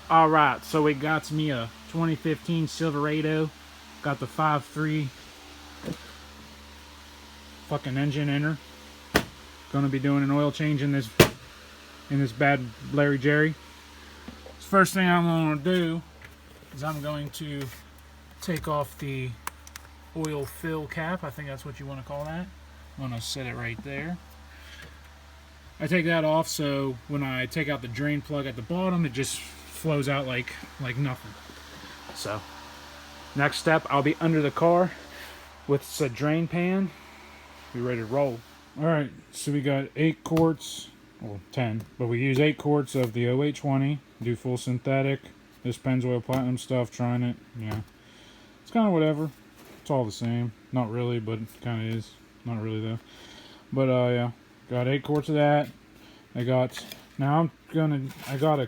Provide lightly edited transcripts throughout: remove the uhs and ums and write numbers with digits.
Alright, so it got me a 2015 Silverado. Got the 5.3 fucking engine in her. Gonna be doing an oil change in this bad Larry Jerry. First thing I'm gonna do is I'm going to take off the oil fill cap. I think that's what you want to call that. I'm gonna set it right there. I take that off so when I take out the drain plug at the bottom, it just flows out like nothing. So next step, I'll be under the car with a drain pan. Be ready to roll. Alright, so we got 8 quarts, well 10, but we use 8 quarts of the 0820, do full synthetic. This Pennzoil Platinum stuff, trying it, yeah. It's kind of whatever. It's all the same. Not really, but it kind of is. Not really though. But yeah, got 8 quarts of that. I got a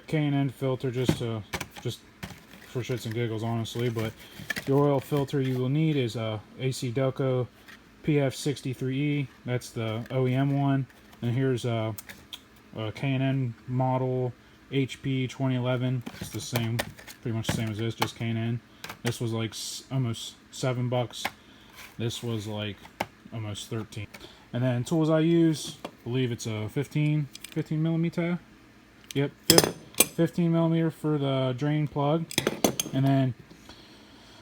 K&N filter just for shits and giggles, honestly. But the oil filter you will need is AC Delco PF63E. That's the OEM one. And here's a K&N model HP 2011. It's the same, pretty much the same as this, just K&N. This was like almost $7. This was like almost 13. And then tools I use, I believe it's a 15 millimeter. Yep, 15 millimeter for the drain plug. And then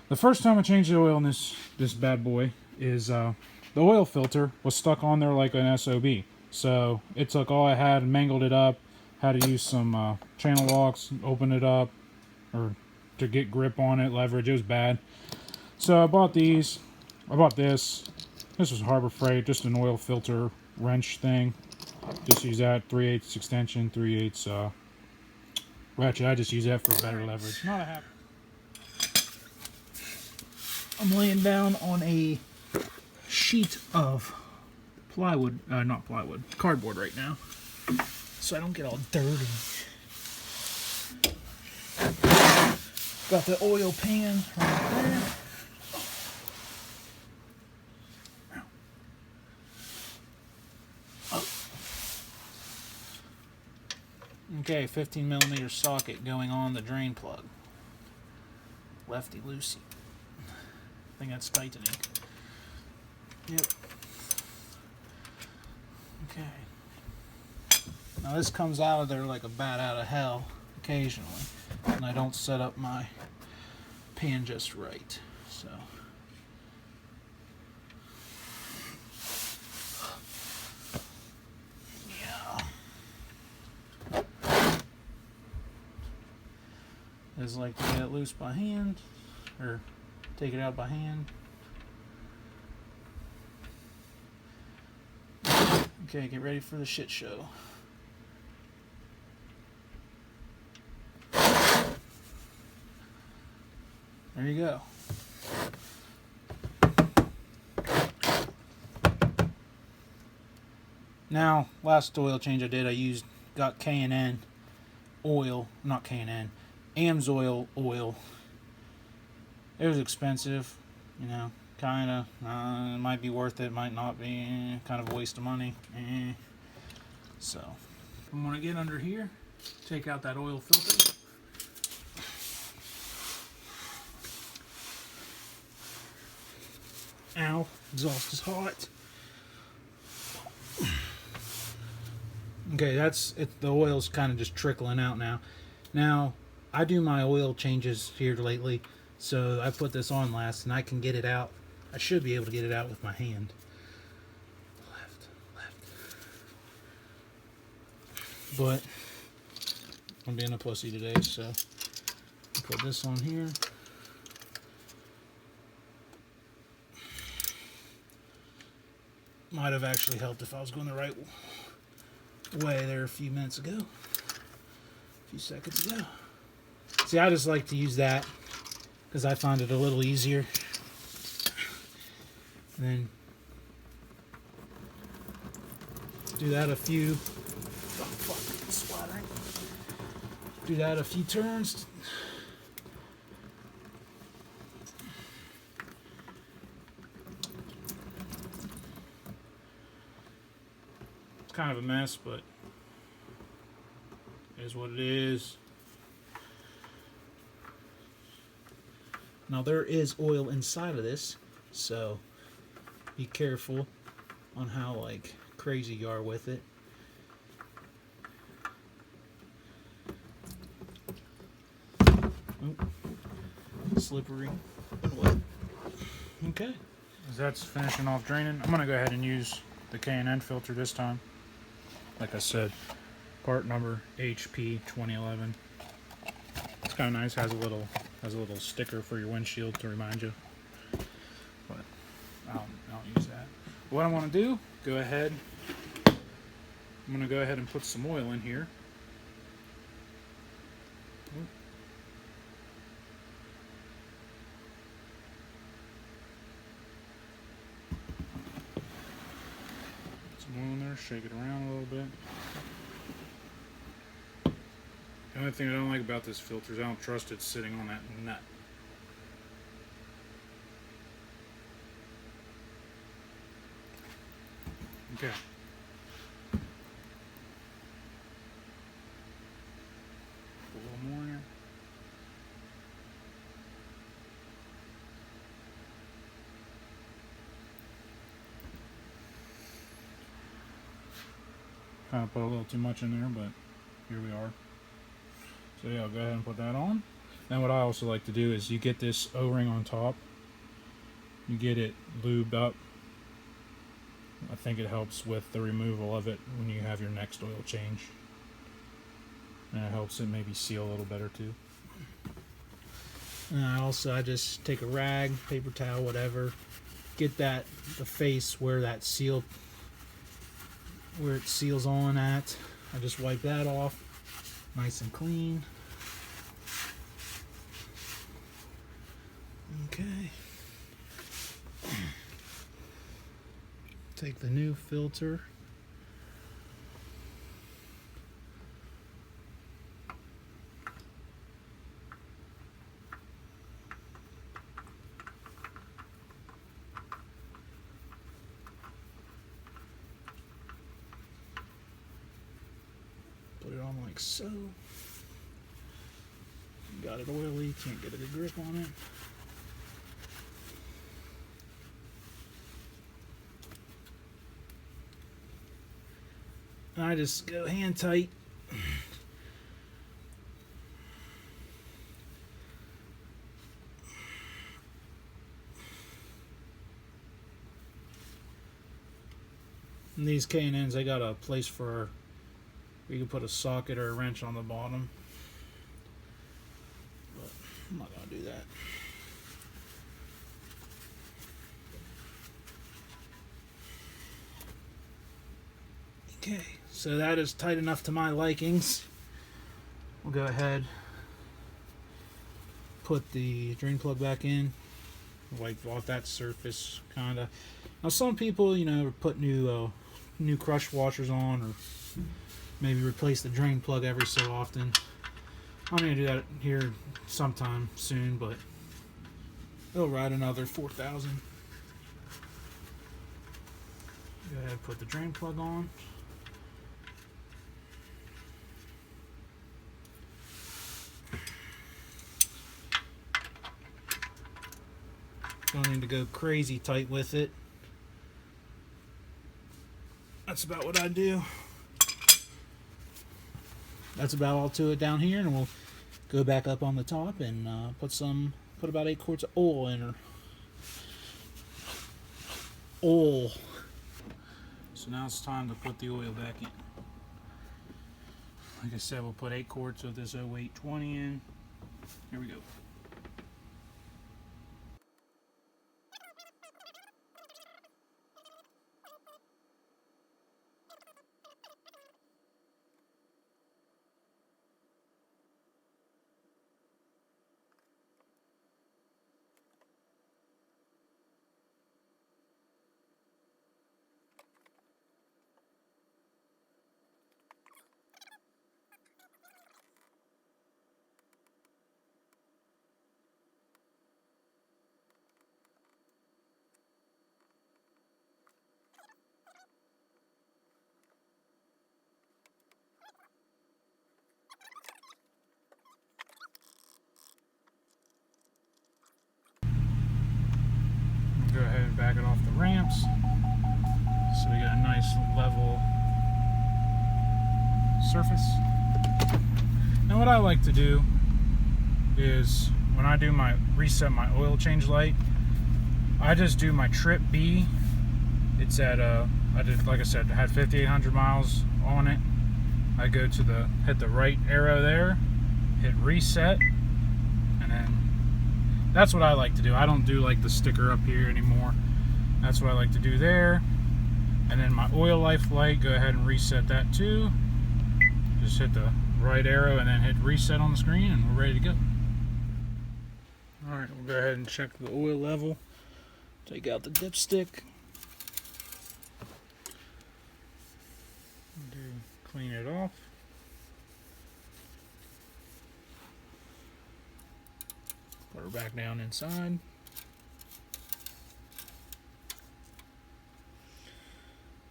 the first time I changed the oil in this bad boy is the oil filter was stuck on there like an SOB. So it took all I had and mangled it up. Had to use some channel locks, open it up, or to get grip on it, leverage. It was bad. So I bought these. I bought this. This was Harbor Freight, just an oil filter wrench thing. Just use that 3/8 extension, 3/8 ratchet. I just use that for better leverage. Not a happy. I'm laying down on a sheet of plywood, not plywood, cardboard right now, so I don't get all dirty. Got the oil pan right there. Okay, 15 millimeter socket going on the drain plug. Lefty loosey. I think that's tightening. Yep. Okay. Now this comes out of there like a bat out of hell occasionally, and I don't set up my pan just right. So yeah, I just like to get it loose by hand, or take it out by hand. Okay, get ready for the shit show. There you go. Now, last oil change I did, got K&N oil, not K&N, Amsoil oil. It was expensive, you know, kind of. It might be worth it, might not be. Kind of a waste of money. So, I'm going to get under here, take out that oil filter. Ow, exhaust is hot. Okay, that's it. The oil's kind of just trickling out now. Now, I do my oil changes here lately, so I put this on last, and I can get it out. I should be able to get it out with my hand. Left. But I'm being a pussy today, so I'll put this on here. Might have actually helped if I was going the right way there a few minutes ago. A few seconds ago. See, I just like to use that because I find it a little easier. And then do that a few. Oh, fuck, it's splattering. Do that a few turns. Kind of a mess, but it is what it is. Now there is oil inside of this, so be careful on how like crazy you are with it. Oh, slippery and wet. Okay. As that's finishing off draining, I'm gonna go ahead and use the K&N filter this time. Like I said, part number HP 2011. It's kind of nice. Has a little sticker for your windshield to remind you. But I don't use that. What I want to do, I'm gonna go ahead and put some oil in here. Some oil in there. Shake it around a little bit. The only thing I don't like about this filter is I don't trust it sitting on that nut. Okay. Put a little more in here. Kind of put a little too much in there, but here we are. So yeah, I'll go ahead and put that on. Then what I also like to do is you get this O-ring on top. You get it lubed up. I think it helps with the removal of it when you have your next oil change. And it helps it maybe seal a little better too. And I just take a rag, paper towel, whatever, get the face where it seals on at. I just wipe that off, nice and clean. Okay. Take the new filter. Put it on like so. Got it oily, can't get a good grip on it. And I just go hand tight. And these K&Ns, they got a place for you can put a socket or a wrench on the bottom. But I'm not gonna do that. Okay, so that is tight enough to my likings. We'll go ahead, put the drain plug back in, wipe off that surface, kinda. Now some people, put new crush washers on, or maybe replace the drain plug every so often. I'm gonna do that here sometime soon, but it'll ride another 4,000. Go ahead and put the drain plug on. Don't need to go crazy tight with it. That's about what I do. That's about all to it down here, and we'll go back up on the top and put about 8 quarts of oil in her. Oil. So now it's time to put the oil back in. Like I said, we'll put 8 quarts of this 0820 in. Here we go. it off the ramps. So we got a nice level surface. Now what I like to do is when I do my reset my oil change light, I just do my trip B. It's at I did, like I said, had 5,800 miles on it. I go to hit the right arrow there, hit reset, and then that's what I like to do. I don't do like the sticker up here anymore. That's what I like to do there. And then my oil life light, go ahead and reset that too. Just hit the right arrow and then hit reset on the screen and we're ready to go. Alright, we'll go ahead and check the oil level. Take out the dipstick. Clean it off. Put her back down inside.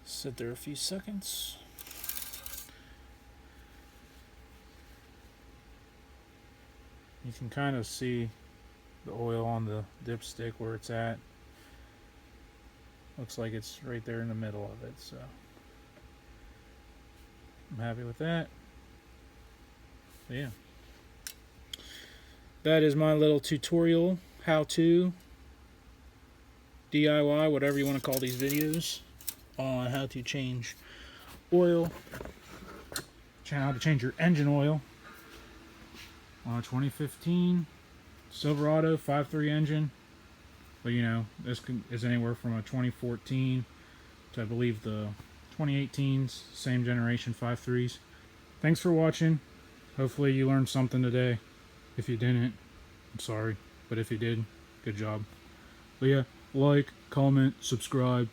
Sit there a few seconds. You can kind of see the oil on the dipstick where it's at. Looks like it's right there in the middle of it, so I'm happy with that. So yeah, that is my little tutorial, how-to, DIY, whatever you want to call these videos, on how to change oil, how to change your engine oil on a 2015 Silverado 5.3 engine. But you know, this is anywhere from a 2014 to I believe the 2018s, same generation 5.3s. Thanks for watching. Hopefully you learned something today. If you didn't, I'm sorry. But if you did, good job. But yeah, like, comment, subscribe.